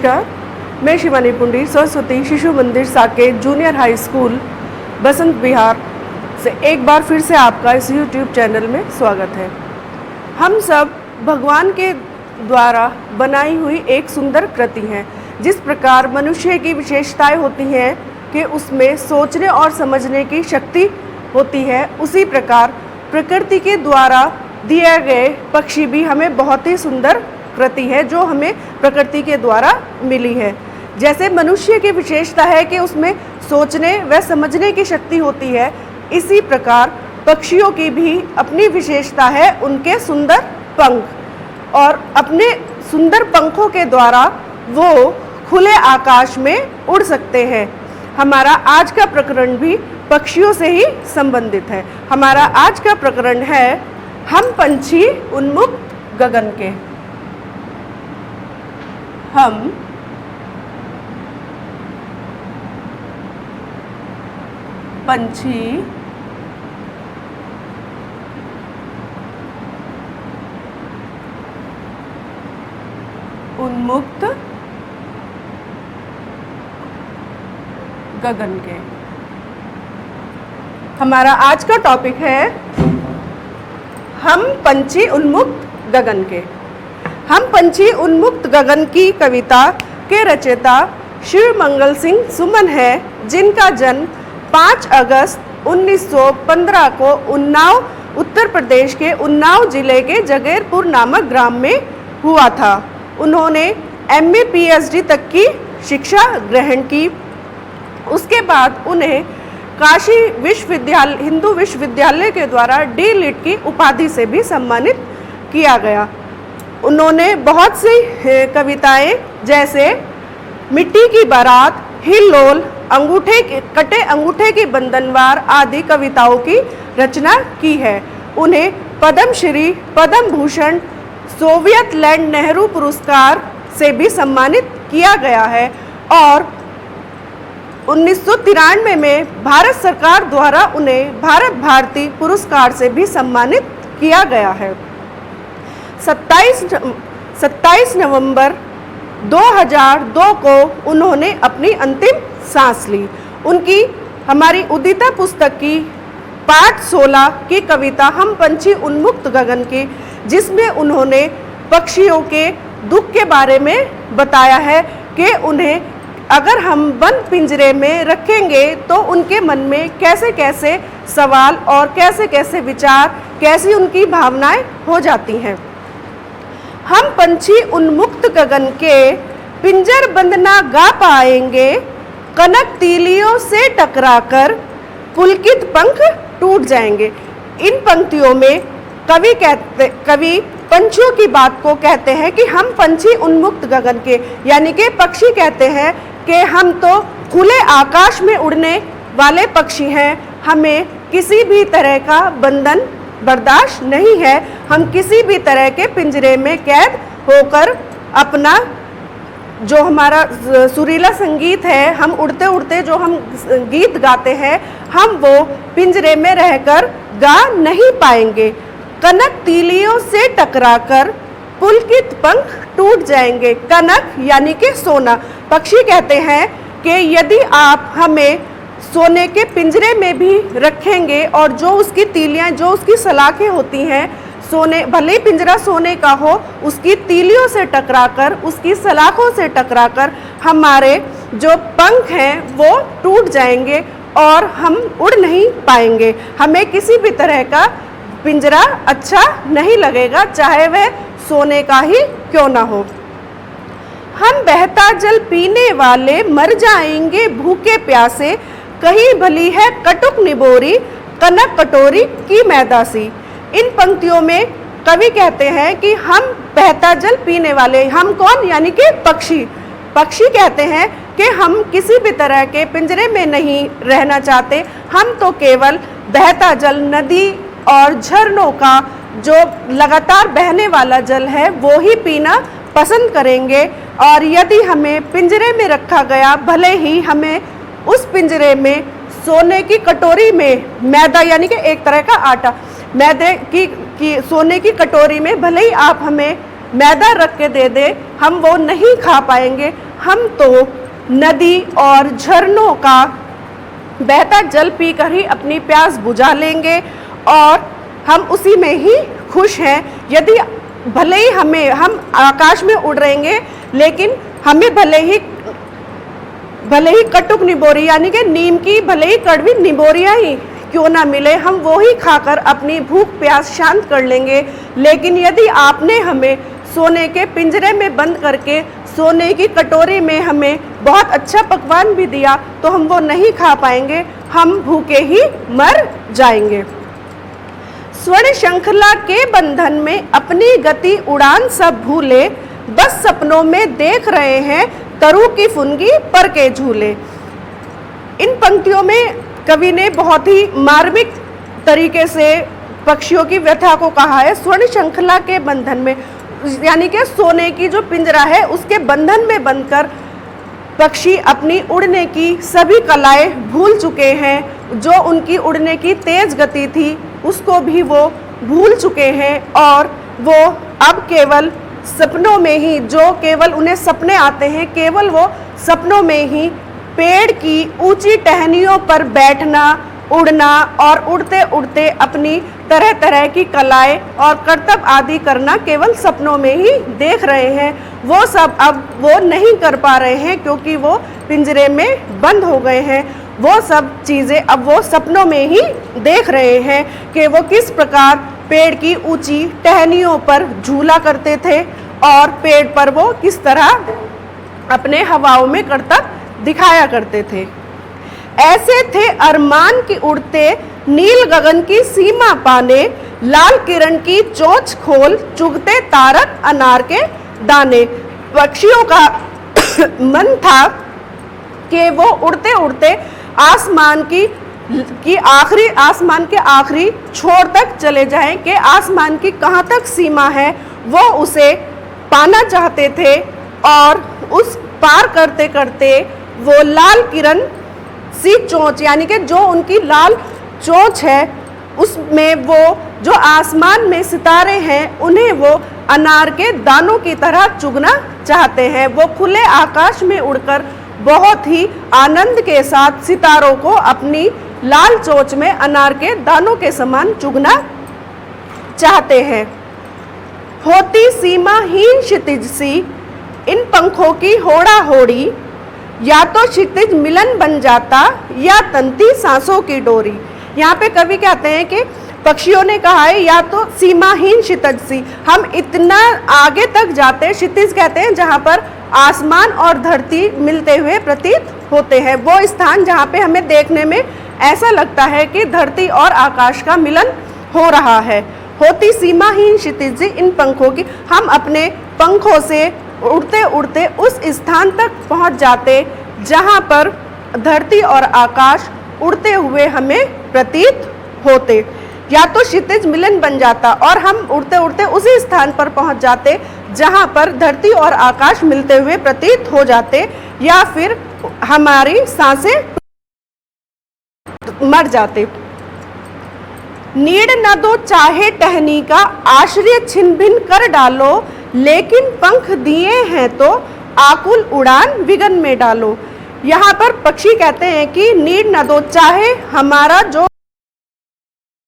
नमस्कार, मैं शिवानी पुंडी सरस्वती शिशु मंदिर Saket junior high school Basant Vihar से एक बार फिर से आपका इस YouTube चैनल में स्वागत है। हम सब भगवान के द्वारा बनाई हुई एक सुंदर कृति हैं। जिस प्रकार मनुष्य की विशेषताएं होती हैं कि उसमें सोचने और समझने की शक्ति होती है, उसी प्रकार प्रकृति के द्वारा दिए गए पक्षी भी हमें बहुत ही सुंदर कृति है जो हमें प्रकृति के द्वारा मिली है। जैसे मनुष्य की विशेषता है कि उसमें सोचने व समझने की शक्ति होती है, इसी प्रकार पक्षियों की भी अपनी विशेषता है उनके सुंदर पंख, और अपने सुंदर पंखों के द्वारा वो खुले आकाश में उड़ सकते हैं। हमारा आज का प्रकरण भी पक्षियों से ही संबंधित है। हमारा आज का प्रकरण है हम पंछी उन्मुक्त गगन के। हम पंछी उन्मुक्त गगन के। हमारा आज का टॉपिक है हम पंछी उन्मुक्त गगन के। हम पंछी उन्मुक्त गगन की कविता के रचयिता शिव मंगल सिंह सुमन है, जिनका जन्म 5 अगस्त 1915 को उन्नाव उत्तर प्रदेश के उन्नाव जिले के जगेरपुर नामक ग्राम में हुआ था। उन्होंने MA PhD तक की शिक्षा ग्रहण की। उसके बाद उन्हें काशी विश्वविद्यालय हिंदू विश्वविद्यालय के द्वारा D.Litt की उपाधि से भी सम्मानित किया गया। उन्होंने बहुत सी कविताएं जैसे मिट्टी की बारात, हिल्लोल, कटे अंगूठे की बंधनवार आदि कविताओं की रचना की है। उन्हें पद्मश्री, पद्म भूषण, सोवियत लैंड नेहरू पुरस्कार से भी सम्मानित किया गया है और 1993 में भारत सरकार द्वारा उन्हें भारत भारती पुरस्कार से भी सम्मानित किया गया है। 27 नवंबर 2002 को उन्होंने अपनी अंतिम सांस ली। उनकी हमारी उदिता पुस्तक की पाठ 16 की कविता हम पंछी उन्मुक्त गगन की, जिसमें उन्होंने पक्षियों के दुख के बारे में बताया है कि उन्हें अगर हम बंद पिंजरे में रखेंगे तो उनके मन में कैसे कैसे सवाल और कैसे कैसे विचार, कैसी उनकी भावनाएं हो जाती हैं। हम पंछी उन्मुक्त गगन के पिंजर बंद ना गा पाएंगे, कनक तीलियों से टकराकर पुलकित पंख टूट जाएंगे। इन पंक्तियों में कवि पंछियों की बात को कहते हैं कि हम पंछी उन्मुक्त गगन के, यानी कि पक्षी कहते हैं कि हम तो खुले आकाश में उड़ने वाले पक्षी हैं, हमें किसी भी तरह का बंधन बर्दाश्त नहीं है। हम किसी भी तरह के पिंजरे में कैद होकर अपना जो हमारा सुरीला संगीत है, हम उड़ते उड़ते जो हम गीत गाते हैं, हम वो पिंजरे में रहकर गा नहीं पाएंगे। कनक तीलियों से टकराकर पुलकित पंख टूट जाएंगे। कनक यानी कि सोना। पक्षी कहते हैं कि यदि आप हमें सोने के पिंजरे में भी रखेंगे और जो उसकी तीलियां, जो उसकी सलाखें होती हैं, सोने भले ही पिंजरा सोने का हो, उसकी तीलियों से टकराकर, उसकी सलाखों से टकराकर हमारे जो पंख हैं वो टूट जाएंगे और हम उड़ नहीं पाएंगे। हमें किसी भी तरह का पिंजरा अच्छा नहीं लगेगा, चाहे वह सोने का ही क्यों ना हो। हम बहता जल पीने वाले मर जाएंगे भूखे प्यासे, कहीं भली है कटुक निबोरी, कनक कटोरी की मैदासी। इन पंक्तियों में कवि कहते हैं कि हम बहता जल पीने वाले, हम कौन, यानी कि पक्षी। पक्षी कहते हैं कि हम किसी भी तरह के पिंजरे में नहीं रहना चाहते, हम तो केवल बहता जल, नदी और झरनों का जो लगातार बहने वाला जल है वो ही पीना पसंद करेंगे। और यदि हमें पिंजरे में रखा गया, भले ही हमें उस पिंजरे में सोने की कटोरी में मैदा, यानी कि एक तरह का आटा, मैदे की सोने की कटोरी में भले ही आप हमें मैदा रख के दे दे, हम वो नहीं खा पाएंगे। हम तो नदी और झरनों का बहता जल पीकर ही अपनी प्यास बुझा लेंगे और हम उसी में ही खुश हैं। यदि भले ही हम आकाश में उड़ रहेंगे, लेकिन हमें भले ही कटुक निबोरी यानी कि नीम की भले ही कड़वी निबोरियाँ ही क्यों ना मिले, हम वो ही खाकर अपनी भूख प्यास शांत कर लेंगे। लेकिन यदि आपने हमें सोने के पिंजरे में बंद करके सोने की कटोरी में हमें बहुत अच्छा पकवान भी दिया तो हम वो नहीं खा पाएंगे, हम भूखे ही मर जाएंगे। स्वर्ण श्रृंखला के बंधन में अपनी गति उड़ान सब भूले, बस सपनों में देख रहे हैं तरु की फुनगी पर के झूले। इन पंक्तियों में कवि ने बहुत ही मार्मिक तरीके से पक्षियों की व्यथा को कहा है। स्वर्ण श्रृंखला के बंधन में यानी कि सोने की जो पिंजरा है उसके बंधन में बंधकर पक्षी अपनी उड़ने की सभी कलाएं भूल चुके हैं। जो उनकी उड़ने की तेज गति थी उसको भी वो भूल चुके हैं और वो अब केवल सपनों में ही, जो केवल उन्हें सपने आते हैं, केवल वो सपनों में ही पेड़ की ऊंची टहनियों पर बैठना, उड़ना और उड़ते उड़ते अपनी तरह तरह की कलाएं और करतब आदि करना केवल सपनों में ही देख रहे हैं। वो सब अब वो नहीं कर पा रहे हैं क्योंकि वो पिंजरे में बंद हो गए हैं। वो सब चीज़ें अब वो सपनों में ही देख रहे हैं कि वो किस प्रकार पेड़ की ऊंची टहनियों पर झूला करते थे और पेड़ पर वो किस तरह अपने हवाओं में करतब दिखाया करते थे। ऐसे थे अरमान की उड़ते नील गगन की सीमा पाने, लाल किरण की चोंच खोल चुगते तारक अनार के दाने। पक्षियों का मन था कि वो उड़ते उड़ते आसमान के आखिरी छोर तक चले जाएं कि आसमान की कहाँ तक सीमा है वो उसे पाना चाहते थे और उस पार करते करते वो लाल किरण सी चोंच यानी कि जो उनकी लाल चोंच है उसमें वो जो आसमान में सितारे हैं उन्हें वो अनार के दानों की तरह चुगना चाहते हैं। वो खुले आकाश में उड़कर बहुत ही आनंद के साथ सितारों को अपनी लाल चोंच में अनार के दानों के समान चुगना चाहते हैं। होती सीमाहीन क्षितिज सी इन पंखों की होड़ा होड़ी, या तो क्षितिज मिलन बन जाता या तंती सांसों की डोरी। यहाँ पे कवि कहते हैं कि पक्षियों ने कहा है या तो सीमाहीन क्षितिज सी, हम इतना आगे तक जाते हैं, क्षितिज कहते हैं जहाँ पर आसमान और धरती मिलते हुए प्रतीत होते हैं। वो स्थान जहाँ पे हमें देखने में ऐसा लगता है कि धरती और आकाश का मिलन हो रहा है। होती सीमाहीन क्षितिज इन पंखों की, हम अपने पंखों से उड़ते उड़ते उस स्थान तक पहुँच जाते जहाँ पर धरती और आकाश उड़ते हुए हमें प्रतीत होते। या तो क्षितिज मिलन बन जाता और हम उड़ते उड़ते उसी स्थान पर पहुंच जाते जहां पर धरती और आकाश मिलते हुए प्रतीत हो जाते, या फिर हमारी सांसें मर जाते। नीड़ न दो चाहे टहनी का आश्रय छिन भिन कर डालो, लेकिन पंख दिए हैं तो आकुल उड़ान विगन में डालो। यहाँ पर पक्षी कहते हैं कि नीड़ न दो, चाहे हमारा जो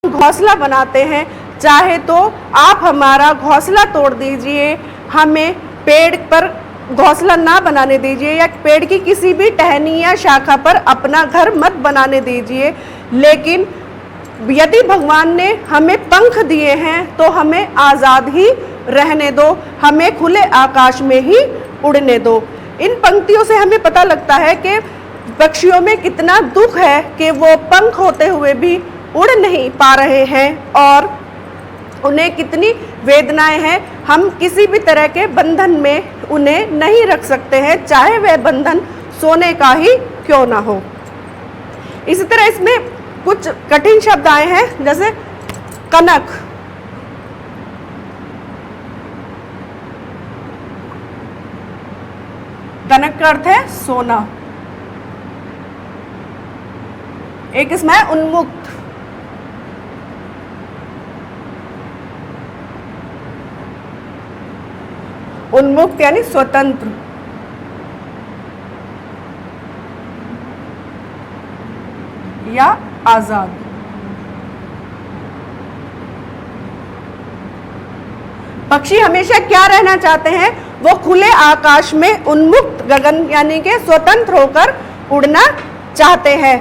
घोंसला बनाते हैं, चाहे तो आप हमारा घोंसला तोड़ दीजिए, हमें पेड़ पर घोंसला ना बनाने दीजिए या पेड़ की किसी भी टहनी या शाखा पर अपना घर मत बनाने दीजिए, लेकिन यदि भगवान ने हमें पंख दिए हैं तो हमें आज़ाद ही रहने दो, हमें खुले आकाश में ही उड़ने दो। इन पंक्तियों से हमें पता लगता है कि पक्षियों में कितना दुख है कि वो पंख होते हुए भी उड़ नहीं पा रहे हैं और उन्हें कितनी वेदनाएं हैं। हम किसी भी तरह के बंधन में उन्हें नहीं रख सकते हैं, चाहे वह बंधन सोने का ही क्यों ना हो। इसी तरह इसमें कुछ कठिन शब्द आए हैं, जैसे कनक। कनक का अर्थ है सोना। एक इसमें है उन्मुक्त। उन्मुक्त यानी स्वतंत्र। या आजाद। पक्षी हमेशा क्या रहना चाहते हैं? वो खुले आकाश में उन्मुक्त गगन यानी कि स्वतंत्र होकर उड़ना चाहते हैं।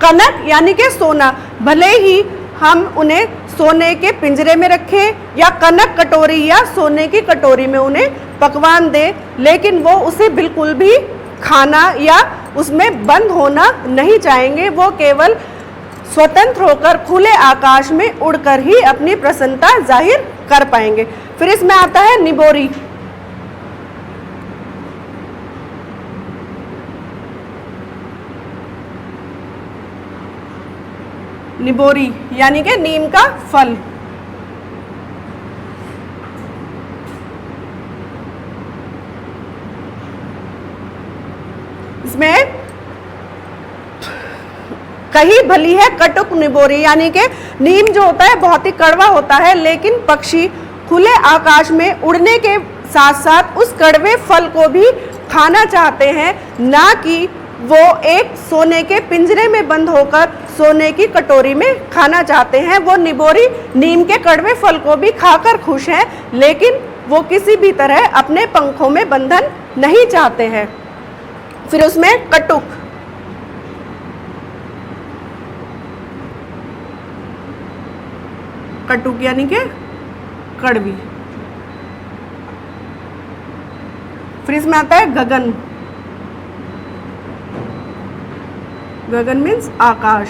कनक यानी कि सोना, भले ही हम उन्हें सोने के पिंजरे में रखें या कनक कटोरी या सोने की कटोरी में उन्हें पकवान दें, लेकिन वो उसे बिल्कुल भी खाना या उसमें बंद होना नहीं चाहेंगे। वो केवल स्वतंत्र होकर खुले आकाश में उड़कर ही अपनी प्रसन्नता जाहिर कर पाएंगे। फिर इसमें आता है निबोरी। निबोरी यानी कि नीम का फल। इसमें कही भली है कटुक निबोरी, यानी कि नीम जो होता है बहुत ही कड़वा होता है, लेकिन पक्षी खुले आकाश में उड़ने के साथ साथ उस कड़वे फल को भी खाना चाहते हैं, ना कि वो एक सोने के पिंजरे में बंद होकर सोने की कटोरी में खाना चाहते हैं। वो निबोरी नीम के कड़वे फल को भी खाकर खुश हैं, लेकिन वो किसी भी तरह अपने पंखों में बंधन नहीं चाहते हैं। फिर उसमें कटुक। कटुक यानी कि कड़वी। फिर इसमें आता है गगन। गगन मीन्स आकाश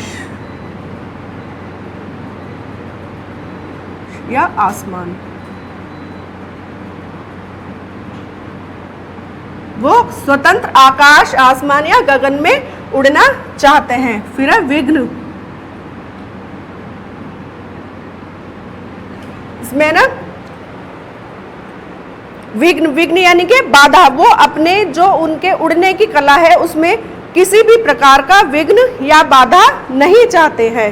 या आसमान। वो स्वतंत्र आकाश, आसमान या गगन में उड़ना चाहते हैं। फिर है विघ्न। इसमें ना विघ्न, विघ्न यानी कि बाधा। वो अपने जो उनके उड़ने की कला है उसमें किसी भी प्रकार का विघ्न या बाधा नहीं चाहते हैं।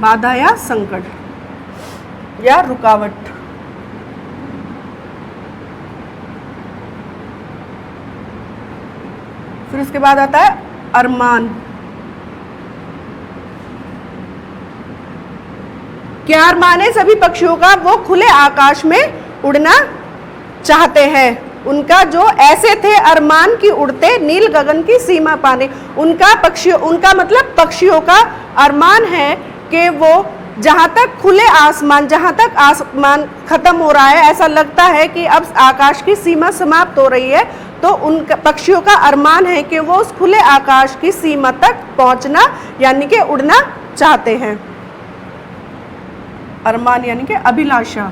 बाधा या संकट या रुकावट। फिर उसके बाद आता है अरमान। क्या अरमान है सभी पक्षियों का? वो खुले आकाश में उड़ना चाहते हैं। उनका जो ऐसे थे अरमान की उड़ते नील गगन की सीमा पाने। उनका मतलब पक्षियों का अरमान है कि वो जहाँ तक खुले आसमान, जहाँ तक आसमान खत्म हो रहा है, ऐसा लगता है कि अब आकाश की सीमा समाप्त हो रही है, तो उन पक्षियों का अरमान है कि वो उस खुले आकाश की सीमा तक पहुँचना यानी कि उड़ना चाहते हैं। अरमान यानी कि अभिलाषा।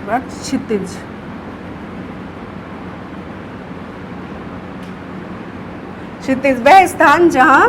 क्षितिज। क्षितिज वह स्थान जहां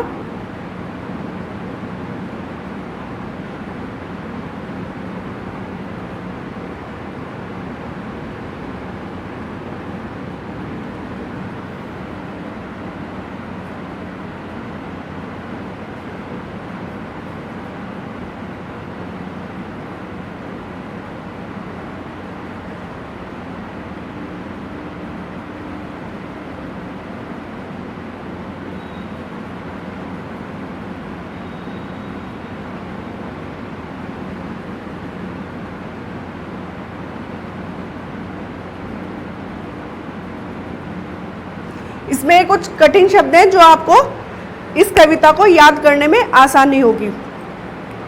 इसमें कुछ कठिन शब्द हैं जो आपको इस कविता को याद करने में आसानी होगी।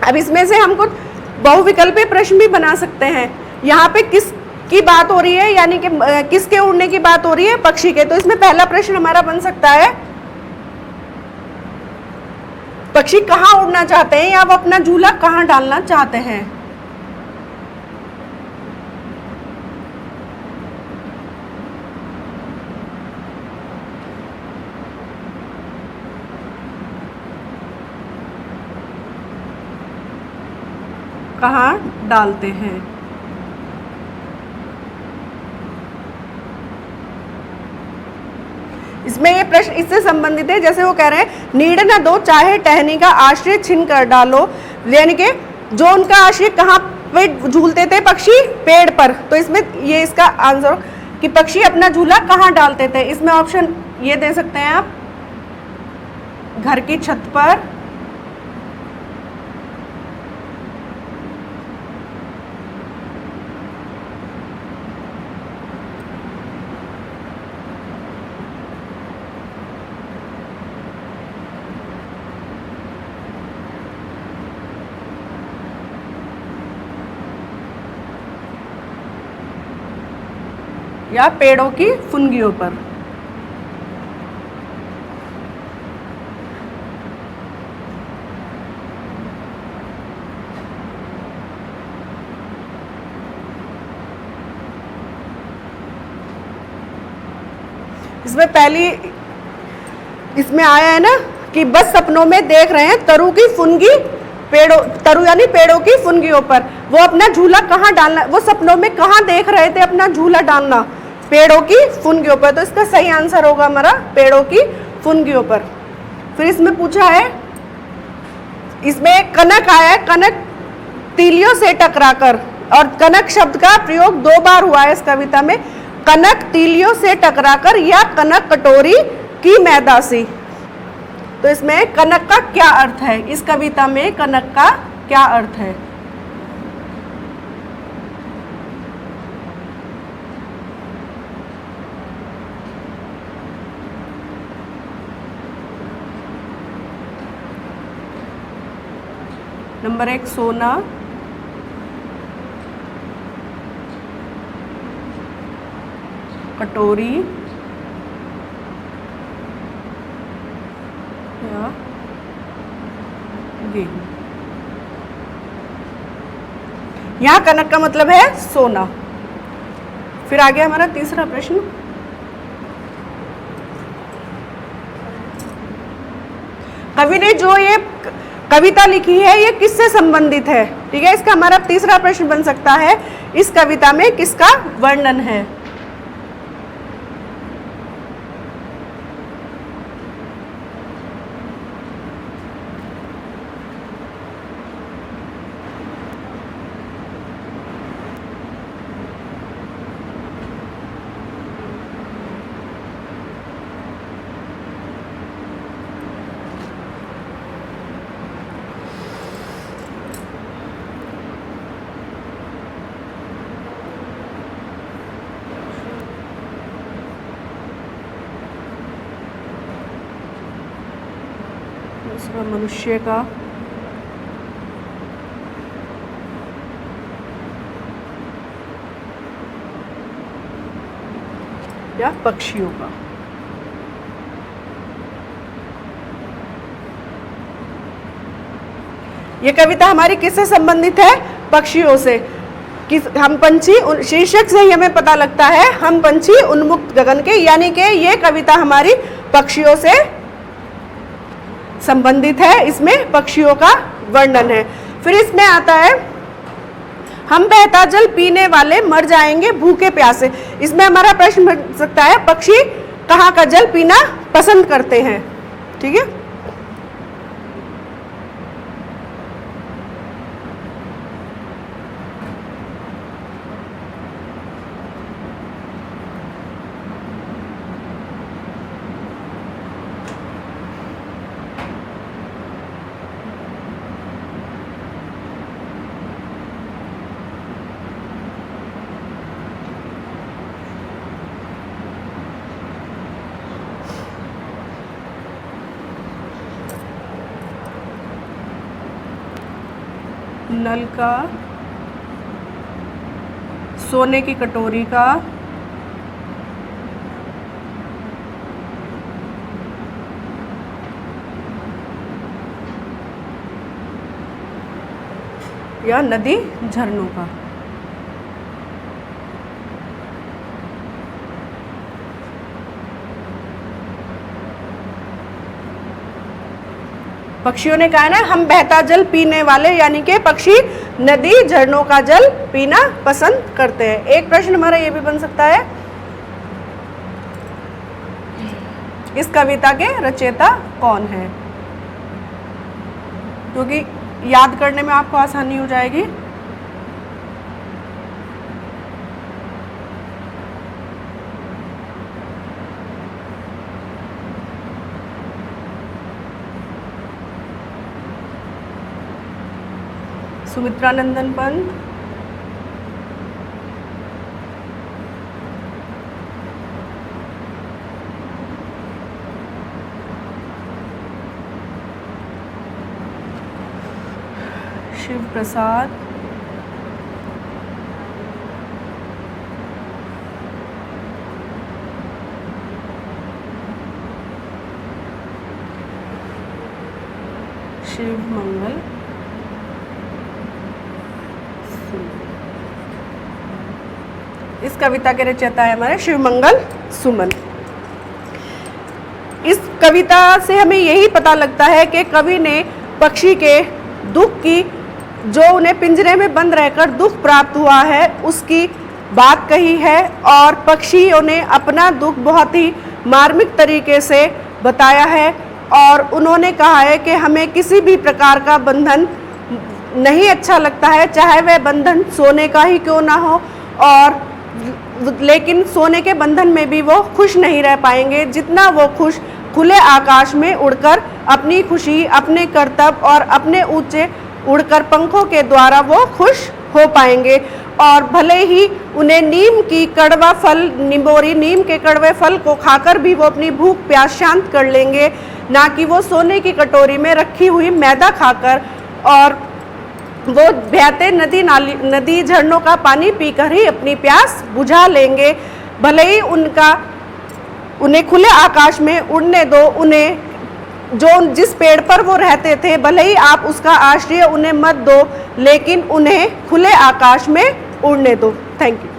अब इसमें से हम कुछ बहुविकल्पीय प्रश्न भी बना सकते हैं। यहाँ पे किस की बात हो रही है, यानी कि किसके उड़ने की बात हो रही है? पक्षी के। तो इसमें पहला प्रश्न हमारा बन सकता है, पक्षी कहाँ उड़ना चाहते हैं या वो अपना झूला कहाँ डालना चाहते हैं? कहाँ डालते हैं? इसमें ये प्रश्न इससे संबंधित है, जैसे वो कह रहे हैं नीड न दो चाहे टहनी का आश्रय छिन कर डालो, यानी कि जो उनका आश्रय कहाँ पे झूलते थे पक्षी, पेड़ पर। तो इसमें ये इसका आंसर कि पक्षी अपना झूला कहाँ डालते थे। इसमें ऑप्शन ये दे सकते हैं आप, घर की छत पर, या पेड़ों की फुनगियों पर। इसमें पहली इसमें आया है ना कि बस सपनों में देख रहे हैं तरु की फुनगी पेड़ों, तरु यानी पेड़ों की फुनगियों पर। वो अपना झूला कहाँ डालना, वो सपनों में कहाँ देख रहे थे अपना झूला डालना, पेड़ों की फुनगियों पर। तो इसका सही आंसर होगा हमारा पेड़ों की फुनगियों पर। फिर इसमें पूछा है, इसमें कनक आया है, कनक तीलियों से टकराकर, और कनक शब्द का प्रयोग 2 बार हुआ है इस कविता में, कनक तीलियों से टकराकर या कनक कटोरी की मैदासी। तो इसमें कनक का क्या अर्थ है, इस कविता में कनक का क्या अर्थ है। नंबर 1 सोना, कटोरी या गेहूं। यहां कनक का मतलब है सोना। फिर आ गया हमारा तीसरा प्रश्न, कवि ने जो ये कविता लिखी है ये किससे संबंधित है। ठीक है, इसका हमारा तीसरा प्रश्न बन सकता है, इस कविता में किसका वर्णन है। दूसरा मनुष्य का, या पक्षियों का। ये कविता हमारी किससे संबंधित है, पक्षियों से। किस हम पंछी, शीर्षक से ही हमें पता लगता है हम पंछी उन्मुक्त गगन के, यानी कि ये कविता हमारी पक्षियों से संबंधित है, इसमें पक्षियों का वर्णन है। फिर इसमें आता है हम बहता जल पीने वाले मर जाएंगे भूखे प्यासे। इसमें हमारा प्रश्न बन सकता है पक्षी कहाँ का जल पीना पसंद करते हैं। ठीक है, नल का, सोने की कटोरी का, या नदी झरनों का। पक्षियों ने कहा ना हम बहता जल पीने वाले, यानी कि पक्षी नदी झरनों का जल पीना पसंद करते हैं। एक प्रश्न हमारा ये भी बन सकता है इस कविता के रचयिता कौन है? क्योंकि याद करने में आपको आसानी हो जाएगी। सुमित्रानंदन पंत, शिव प्रसाद, शिव मंगल इस कविता के रचयिता है हमारे शिवमंगल सुमन। इस कविता से हमें यही पता लगता है कि कवि ने पक्षी के दुख की, जो उन्हें पिंजरे में बंद रहकर दुख प्राप्त हुआ है, उसकी बात कही है और पक्षियों ने अपना दुख बहुत ही मार्मिक तरीके से बताया है और उन्होंने कहा है कि हमें किसी भी प्रकार का बंधन नहीं अच्छा लगता है, चाहे वह बंधन सोने का ही क्यों ना हो, और लेकिन सोने के बंधन में भी वो खुश नहीं रह पाएंगे जितना वो खुश खुले आकाश में उड़कर अपनी खुशी, अपने कर्तव्य और अपने ऊंचे उड़कर पंखों के द्वारा वो खुश हो पाएंगे। और भले ही उन्हें नीम की कड़वा फल, निबोरी नीम के कड़वे फल को खाकर भी वो अपनी भूख प्यास शांत कर लेंगे, ना कि वो सोने की कटोरी में रखी हुई मैदा खाकर और वो बहते नदी झरनों का पानी पीकर ही अपनी प्यास बुझा लेंगे। भले ही उन्हें खुले आकाश में उड़ने दो, उन्हें जिस पेड़ पर वो रहते थे भले ही आप उसका आश्रय उन्हें मत दो, लेकिन उन्हें खुले आकाश में उड़ने दो। Thank you.